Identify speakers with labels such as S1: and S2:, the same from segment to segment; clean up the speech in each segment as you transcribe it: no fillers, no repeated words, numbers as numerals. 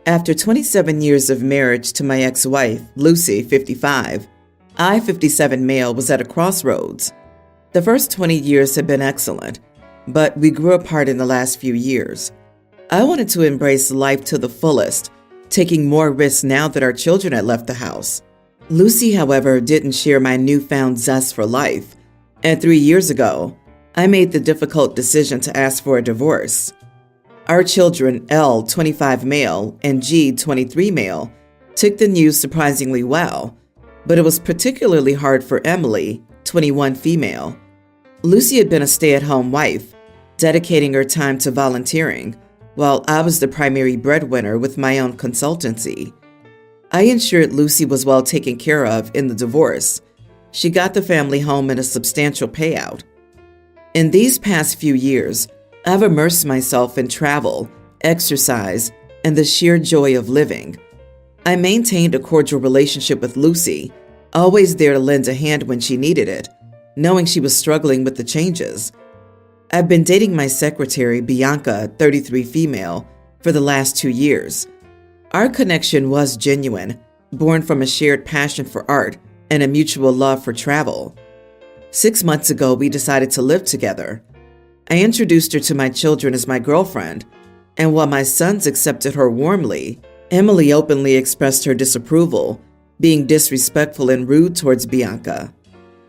S1: After 27 years of marriage to my ex-wife, Lucy, 55, I, 57 male, was at a crossroads. The first 20 years had been excellent, but we grew apart in the last few years. I wanted to embrace life to the fullest, taking more risks now that our children had left the house. Lucy, however, didn't share my newfound zest for life, and 3 years ago, I made the difficult decision to ask for a divorce. Our children, L, 25 male, and G, 23 male, took the news surprisingly well, but it was particularly hard for Emily, 21 female. Lucy had been a stay-at-home wife, dedicating her time to volunteering, while I was the primary breadwinner with my own consultancy. I ensured Lucy was well taken care of in the divorce. She got the family home and a substantial payout. In these past few years, I've immersed myself in travel, exercise, and the sheer joy of living. I maintained a cordial relationship with Lucy, always there to lend a hand when she needed it, knowing she was struggling with the changes. I've been dating my secretary, Bianca, 33 female, for the last 2 years. Our connection was genuine, born from a shared passion for art and a mutual love for travel. 6 months ago, we decided to live together. I introduced her to my children as my girlfriend, and while my sons accepted her warmly, Emily openly expressed her disapproval, being disrespectful and rude towards Bianca.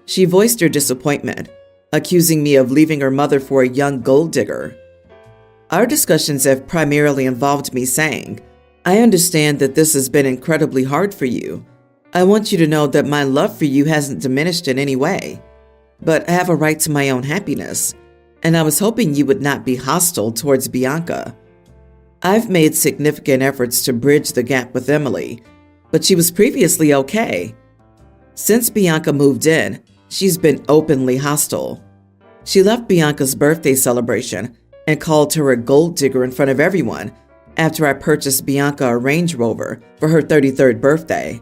S1: She voiced her disappointment, accusing me of leaving her mother for a young gold digger. Our discussions have primarily involved me saying, "I understand that this has been incredibly hard for you. I want you to know that my love for you hasn't diminished in any way, but I have a right to my own happiness. And I was hoping you would not be hostile towards Bianca. I've made significant efforts to bridge the gap with Emily, but she was previously okay. Since Bianca moved in, she's been openly hostile. She left Bianca's birthday celebration and called her a gold digger in front of everyone after I purchased Bianca a Range Rover for her 33rd birthday.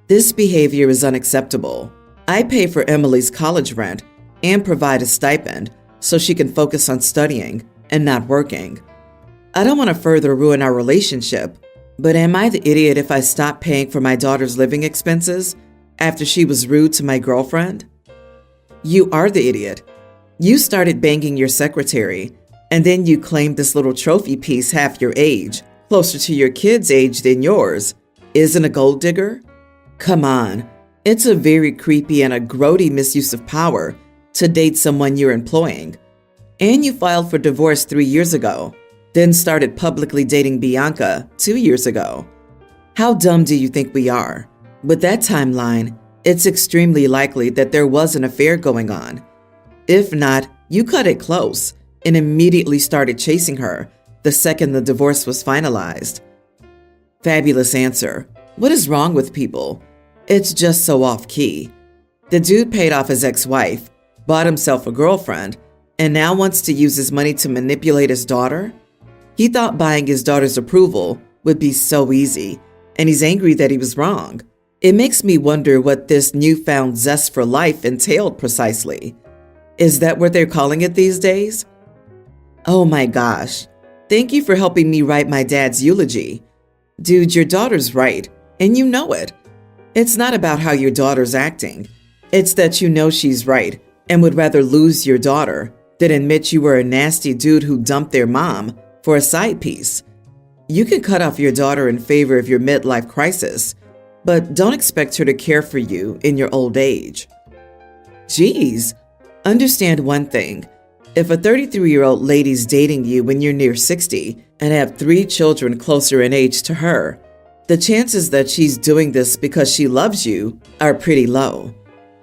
S1: This behavior is unacceptable. I pay for Emily's college rent and provide a stipend so she can focus on studying and not working. I don't want to further ruin our relationship, but am I the idiot if I stop paying for my daughter's living expenses after she was rude to my girlfriend? You are the idiot. You started banging your secretary, and then you claimed this little trophy piece half your age, closer to your kid's age than yours, isn't a gold digger? Come on, it's a very creepy and a grody misuse of power to date someone you're employing. And you filed for divorce 3 years ago, then started publicly dating Bianca 2 years ago. How dumb do you think we are? With that timeline, it's extremely likely that there was an affair going on. If not, you cut it close and immediately started chasing her the second the divorce was finalized. Fabulous answer. What is wrong with people? It's just so off-key. The dude paid off his ex-wife, bought himself a girlfriend, and now wants to use his money to manipulate his daughter? He thought buying his daughter's approval would be so easy, and he's angry that he was wrong. It makes me wonder what this newfound zest for life entailed precisely. Is that what they're calling it these days? Oh my gosh. Thank you for helping me write my dad's eulogy. Dude, your daughter's right, and you know it. It's not about how your daughter's acting. It's that you know she's right and would rather lose your daughter than admit you were a nasty dude who dumped their mom for a side piece. You can cut off your daughter in favor of your midlife crisis, but don't expect her to care for you in your old age. Geez, understand one thing. If a 33-year-old lady's dating you when you're near 60 and have 3 children closer in age to her, the chances that she's doing this because she loves you are pretty low.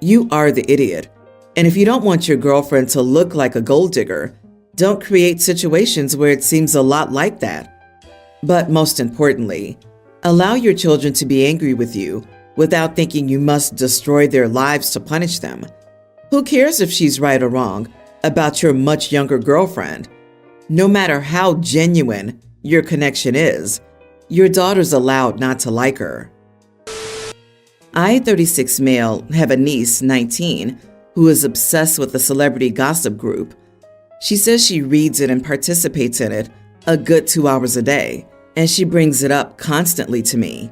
S1: You are the idiot. And if you don't want your girlfriend to look like a gold digger, don't create situations where it seems a lot like that. But most importantly, allow your children to be angry with you without thinking you must destroy their lives to punish them. Who cares if she's right or wrong about your much younger girlfriend? No matter how genuine your connection is, your daughter's allowed not to like her. I, 36 male, have a niece, 19, who is obsessed with the celebrity gossip group. She says she reads it and participates in it a good 2 hours a day, and she brings it up constantly to me.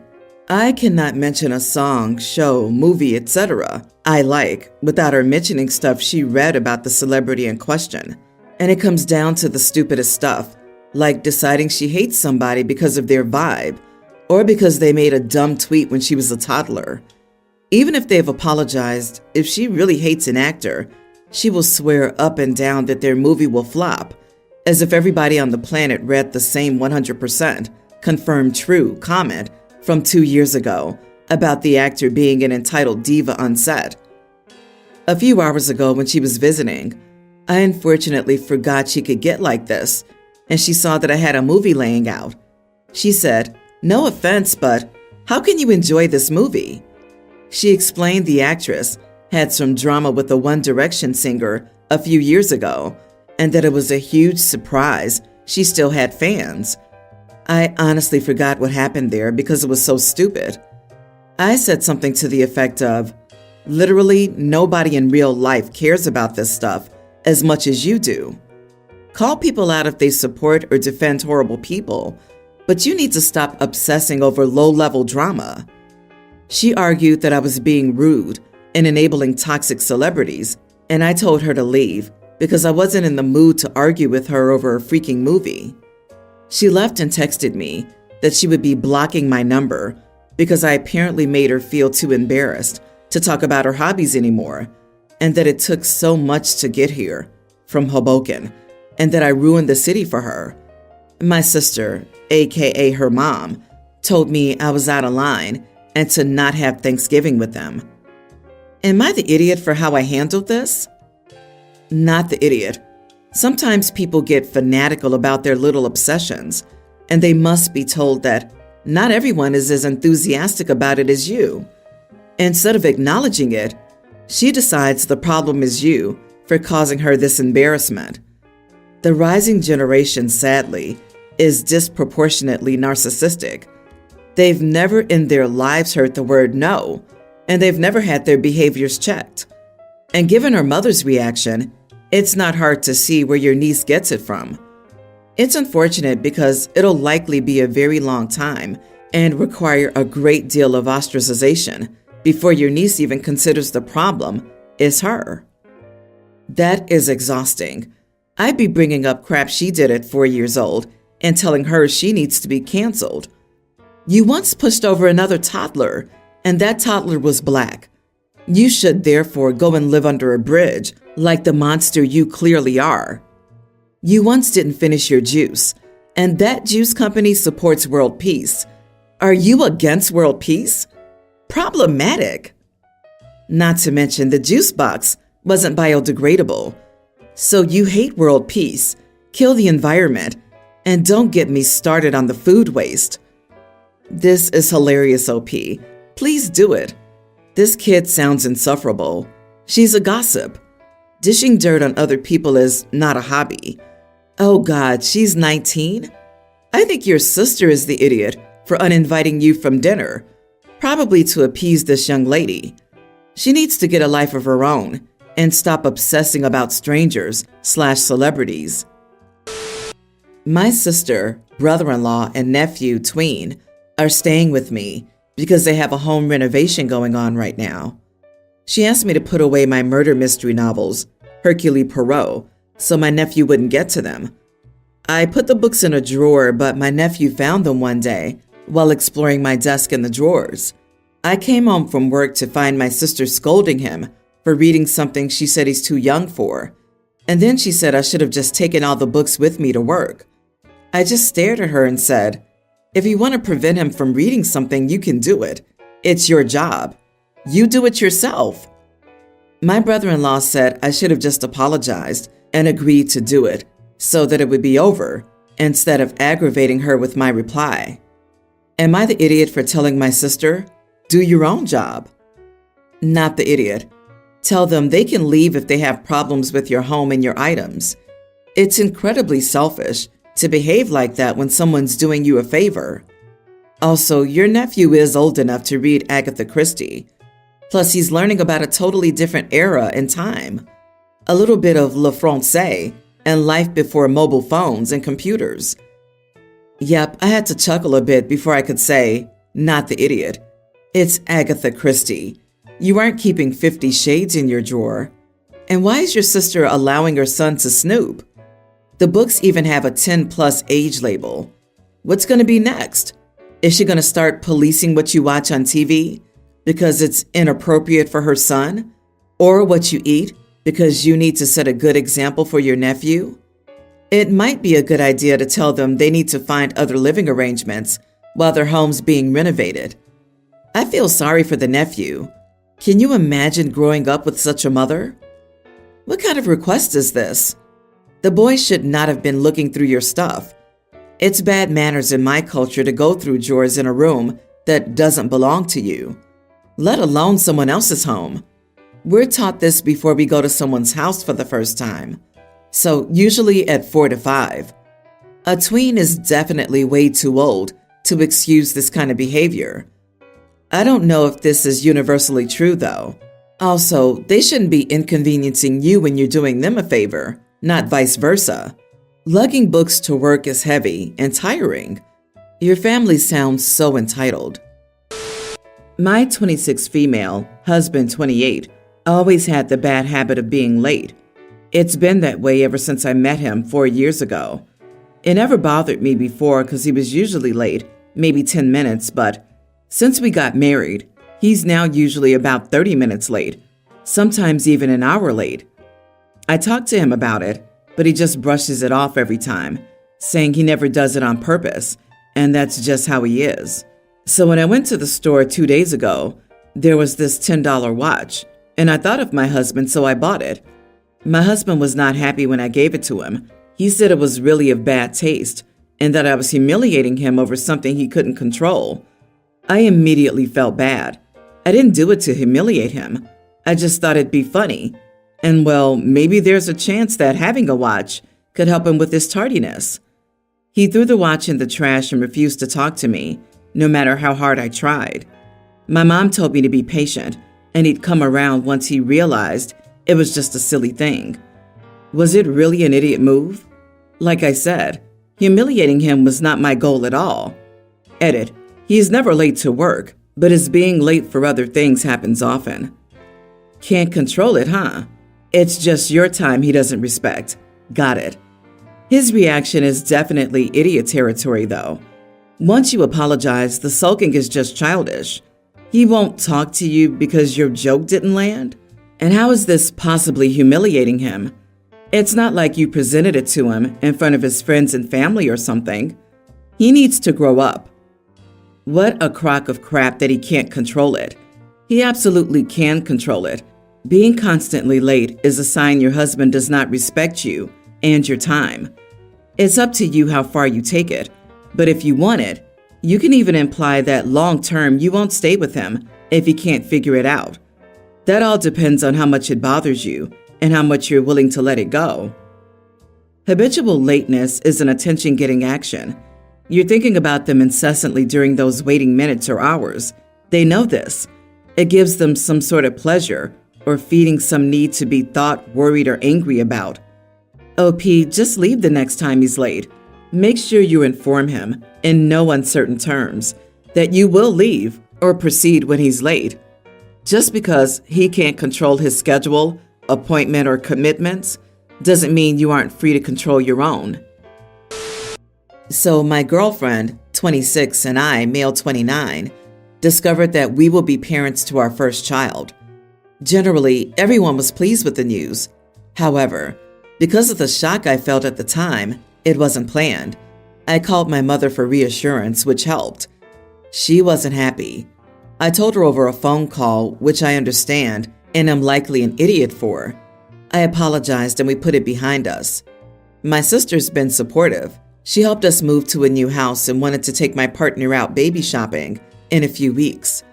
S1: I cannot mention a song, show, movie, etc. I like without her mentioning stuff she read about the celebrity in question. And it comes down to the stupidest stuff, like deciding she hates somebody because of their vibe, or because they made a dumb tweet when she was a toddler. Even if they've apologized, if she really hates an actor, she will swear up and down that their movie will flop, as if everybody on the planet read the same 100% confirmed true comment from 2 years ago about the actor being an entitled diva on set. A few hours ago when she was visiting, I unfortunately forgot she could get like this, and she saw that I had a movie laying out. She said, "No offense, but how can you enjoy this movie?" She explained the actress had some drama with a One Direction singer a few years ago, and that it was a huge surprise she still had fans. I honestly forgot what happened there because it was so stupid. I said something to the effect of, "Literally nobody in real life cares about this stuff as much as you do. Call people out if they support or defend horrible people, but you need to stop obsessing over low-level drama." She argued that I was being rude and enabling toxic celebrities, and I told her to leave because I wasn't in the mood to argue with her over a freaking movie. She left and texted me that she would be blocking my number because I apparently made her feel too embarrassed to talk about her hobbies anymore, and that it took so much to get here from Hoboken, and that I ruined the city for her. My sister, aka her mom, told me I was out of line and to not have Thanksgiving with them. Am I the idiot for how I handled this? Not the idiot. Sometimes people get fanatical about their little obsessions, and they must be told that not everyone is as enthusiastic about it as you. Instead of acknowledging it, she decides the problem is you for causing her this embarrassment. The rising generation, sadly, is disproportionately narcissistic. They've never in their lives heard the word no, and they've never had their behaviors checked. And given her mother's reaction, it's not hard to see where your niece gets it from. It's unfortunate because it'll likely be a very long time and require a great deal of ostracization before your niece even considers the problem is her. That is exhausting. I'd be bringing up crap she did at 4 years old and telling her she needs to be canceled. You once pushed over another toddler, and that toddler was black. You should therefore go and live under a bridge like the monster you clearly are. You once didn't finish your juice, and that juice company supports world peace. Are you against world peace? Problematic. Not to mention the juice box wasn't biodegradable. So you hate world peace, kill the environment, and don't get me started on the food waste. This is hilarious, OP. Please do it. This kid sounds insufferable. She's a gossip. Dishing dirt on other people is not a hobby. Oh God, she's 19? I think your sister is the idiot for uninviting you from dinner, probably to appease this young lady. She needs to get a life of her own and stop obsessing about strangers/celebrities. My sister, brother-in-law, and nephew, tween, are staying with me because they have a home renovation going on right now. She asked me to put away my murder mystery novels, Hercule Poirot, so my nephew wouldn't get to them. I put the books in a drawer, but my nephew found them one day while exploring my desk in the drawers. I came home from work to find my sister scolding him for reading something she said he's too young for, and then she said I should have just taken all the books with me to work. I just stared at her and said, "If you want to prevent him from reading something, you can do it. It's your job. You do it yourself." My brother-in-law said I should have just apologized and agreed to do it so that it would be over, instead of aggravating her with my reply. Am I the idiot for telling my sister, "Do your own job"? Not the idiot. Tell them they can leave if they have problems with your home and your items. It's incredibly selfish to behave like that when someone's doing you a favor. Also, your nephew is old enough to read Agatha Christie. Plus, he's learning about a totally different era and time. A little bit of Le Francais and life before mobile phones and computers. Yep, I had to chuckle a bit before I could say, not the idiot. It's Agatha Christie. You aren't keeping 50 Shades in your drawer. And why is your sister allowing her son to snoop? The books even have a 10+ age label. What's going to be next? Is she going to start policing what you watch on TV because it's inappropriate for her son? Or what you eat because you need to set a good example for your nephew? It might be a good idea to tell them they need to find other living arrangements while their home's being renovated. I feel sorry for the nephew. Can you imagine growing up with such a mother? What kind of request is this? The boy should not have been looking through your stuff. It's bad manners in my culture to go through drawers in a room that doesn't belong to you, let alone someone else's home. We're taught this before we go to someone's house for the first time. So usually at 4 to 5. A tween is definitely way too old to excuse this kind of behavior. I don't know if this is universally true though. Also, they shouldn't be inconveniencing you when you're doing them a favor, not vice versa. Lugging books to work is heavy and tiring. Your family sounds so entitled. My 26 female, husband 28, always had the bad habit of being late. It's been that way ever since I met him 4 years ago. It never bothered me before because he was usually late, maybe 10 minutes, but since we got married, he's now usually about 30 minutes late, sometimes even an hour late. I talked to him about it, but he just brushes it off every time, saying he never does it on purpose, and that's just how he is. So when I went to the store 2 days ago, there was this $10 watch, and I thought of my husband, so I bought it. My husband was not happy when I gave it to him. He said it was really of bad taste, and that I was humiliating him over something he couldn't control. I immediately felt bad. I didn't do it to humiliate him. I just thought it'd be funny. And well, maybe there's a chance that having a watch could help him with his tardiness. He threw the watch in the trash and refused to talk to me, no matter how hard I tried. My mom told me to be patient, and he'd come around once he realized it was just a silly thing. Was it really an idiot move? Like I said, humiliating him was not my goal at all. Edit. He is never late to work, but his being late for other things happens often. Can't control it, huh? It's just your time he doesn't respect. Got it. His reaction is definitely idiot territory, though. Once you apologize, the sulking is just childish. He won't talk to you because your joke didn't land? And how is this possibly humiliating him? It's not like you presented it to him in front of his friends and family or something. He needs to grow up. What a crock of crap that he can't control it. He absolutely can control it. Being constantly late is a sign your husband does not respect you and your time. It's up to you how far you take it, but if you want it, you can even imply that long term you won't stay with him if he can't figure it out. That all depends on how much it bothers you and how much you're willing to let it go. Habitual lateness is an attention-getting action. You're thinking about them incessantly during those waiting minutes or hours. They know this. It gives them some sort of pleasure or feeding some need to be thought, worried, or angry about. OP, just leave the next time he's late. Make sure you inform him, in no uncertain terms, that you will leave or proceed when he's late. Just because he can't control his schedule, appointment, or commitments doesn't mean you aren't free to control your own. So my girlfriend, 26, and I, male 29, discovered that we will be parents to our first child. Generally, everyone was pleased with the news. However, because of the shock I felt at the time, it wasn't planned. I called my mother for reassurance, which helped. She wasn't happy. I told her over a phone call, which I understand and am likely an idiot for. I apologized and we put it behind us. My sister's been supportive. She helped us move to a new house and wanted to take my partner out baby shopping in a few weeks.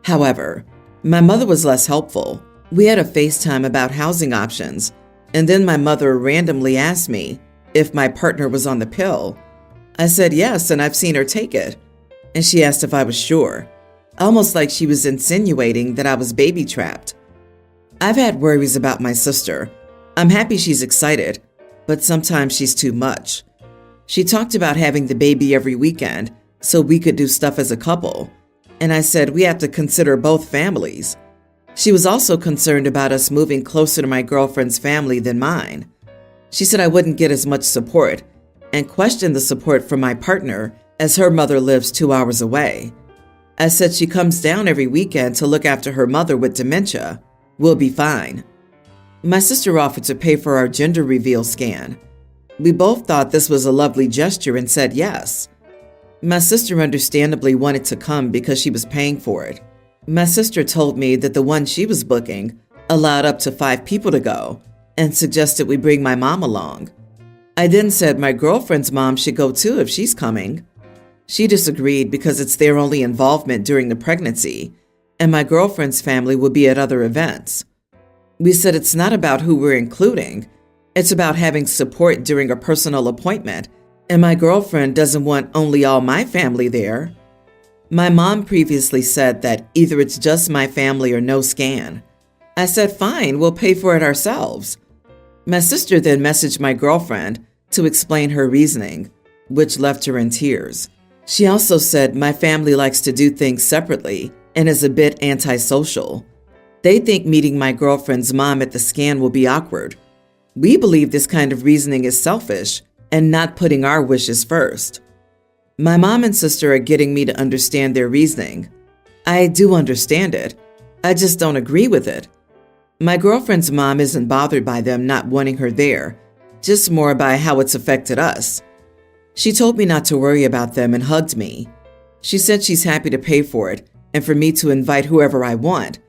S1: However, my mother was less helpful. We had a FaceTime about housing options, and then my mother randomly asked me if my partner was on the pill. I said yes, and I've seen her take it. And she asked if I was sure, almost like she was insinuating that I was baby trapped. I've had worries about my sister. I'm happy she's excited, but sometimes she's too much. She talked about having the baby every weekend so we could do stuff as a couple, and I said we have to consider both families. She was also concerned about us moving closer to my girlfriend's family than mine. She said I wouldn't get as much support and questioned the support from my partner as her mother lives 2 hours away. I said she comes down every weekend to look after her mother with dementia. We'll be fine. My sister offered to pay for our gender reveal scan. We both thought this was a lovely gesture and said yes. My sister understandably wanted to come because she was paying for it. My sister told me that the one she was booking allowed up to 5 people to go and suggested we bring my mom along. I then said my girlfriend's mom should go too if she's coming. She disagreed because it's their only involvement during the pregnancy, and my girlfriend's family will be at other events. We said it's not about who we're including. It's about having support during a personal appointment, and my girlfriend doesn't want only all my family there. My mom previously said that either it's just my family or no scan. I said, fine, we'll pay for it ourselves. My sister then messaged my girlfriend to explain her reasoning, which left her in tears. She also said my family likes to do things separately and is a bit antisocial. They think meeting my girlfriend's mom at the scan will be awkward. We believe this kind of reasoning is selfish and not putting our wishes first. My mom and sister are getting me to understand their reasoning. I do understand it. I just don't agree with it. My girlfriend's mom isn't bothered by them not wanting her there, just more by how it's affected us. She told me not to worry about them and hugged me. She said she's happy to pay for it and for me to invite whoever I want.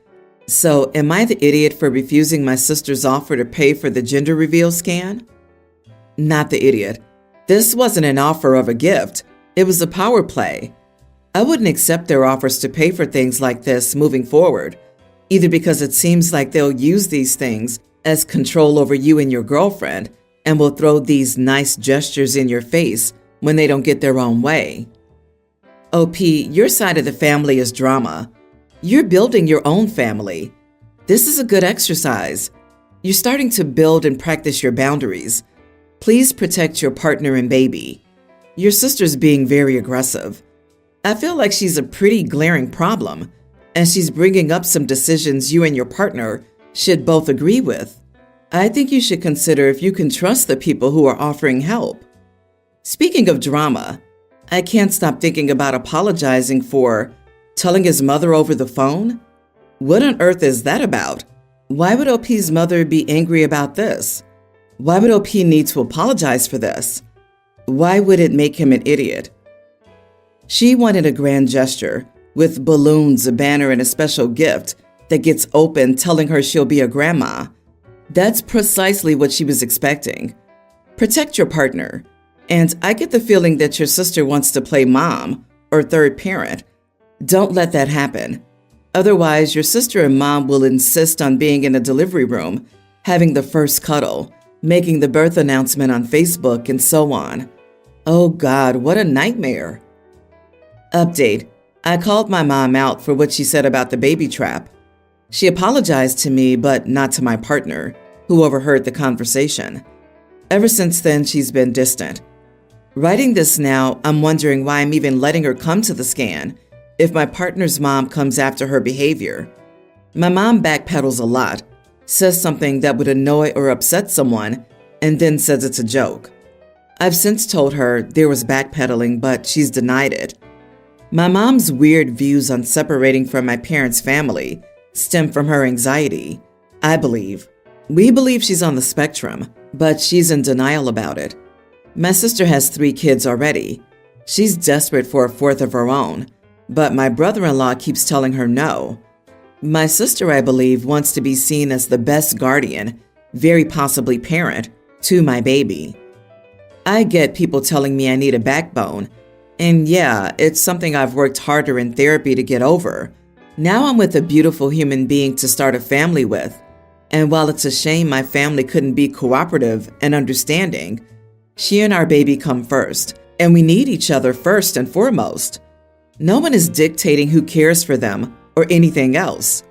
S1: So, am I the idiot for refusing my sister's offer to pay for the gender reveal scan? Not the idiot. This wasn't an offer of a gift. It was a power play. I wouldn't accept their offers to pay for things like this moving forward, either because it seems like they'll use these things as control over you and your girlfriend and will throw these nice gestures in your face when they don't get their own way. OP, your side of the family is drama. You're building your own family. This is a good exercise. You're starting to build and practice your boundaries. Please protect your partner and baby. Your sister's being very aggressive. I feel like she's a pretty glaring problem, and she's bringing up some decisions you and your partner should both agree with. I think you should consider if you can trust the people who are offering help. Speaking of drama, I can't stop thinking about apologizing for telling his mother over the phone? What on earth is that about? Why would OP's mother be angry about this? Why would OP need to apologize for this? Why would it make him an idiot? She wanted a grand gesture with balloons, a banner, and a special gift that gets opened telling her she'll be a grandma. That's precisely what she was expecting. Protect your partner. And I get the feeling that your sister wants to play mom or third parent. Don't let that happen. Otherwise, your sister and mom will insist on being in the delivery room, having the first cuddle, making the birth announcement on Facebook, and so on. Oh God, what a nightmare. Update. I called my mom out for what she said about the baby trap. She apologized to me, but not to my partner, who overheard the conversation. Ever since then, she's been distant. Writing this now, I'm wondering why I'm even letting her come to the scan if my partner's mom comes after her behavior. My mom backpedals a lot, says something that would annoy or upset someone, and then says it's a joke. I've since told her there was backpedaling, but she's denied it. My mom's weird views on separating from my parents' family stem from her anxiety, I believe. We believe she's on the spectrum, but she's in denial about it. My sister has 3 kids already. She's desperate for a 4th of her own, but my brother-in-law keeps telling her no. My sister, I believe, wants to be seen as the best guardian, very possibly parent, to my baby. I get people telling me I need a backbone, and yeah, it's something I've worked harder in therapy to get over. Now I'm with a beautiful human being to start a family with, and while it's a shame my family couldn't be cooperative and understanding, she and our baby come first, and we need each other first and foremost. No one is dictating who cares for them or anything else.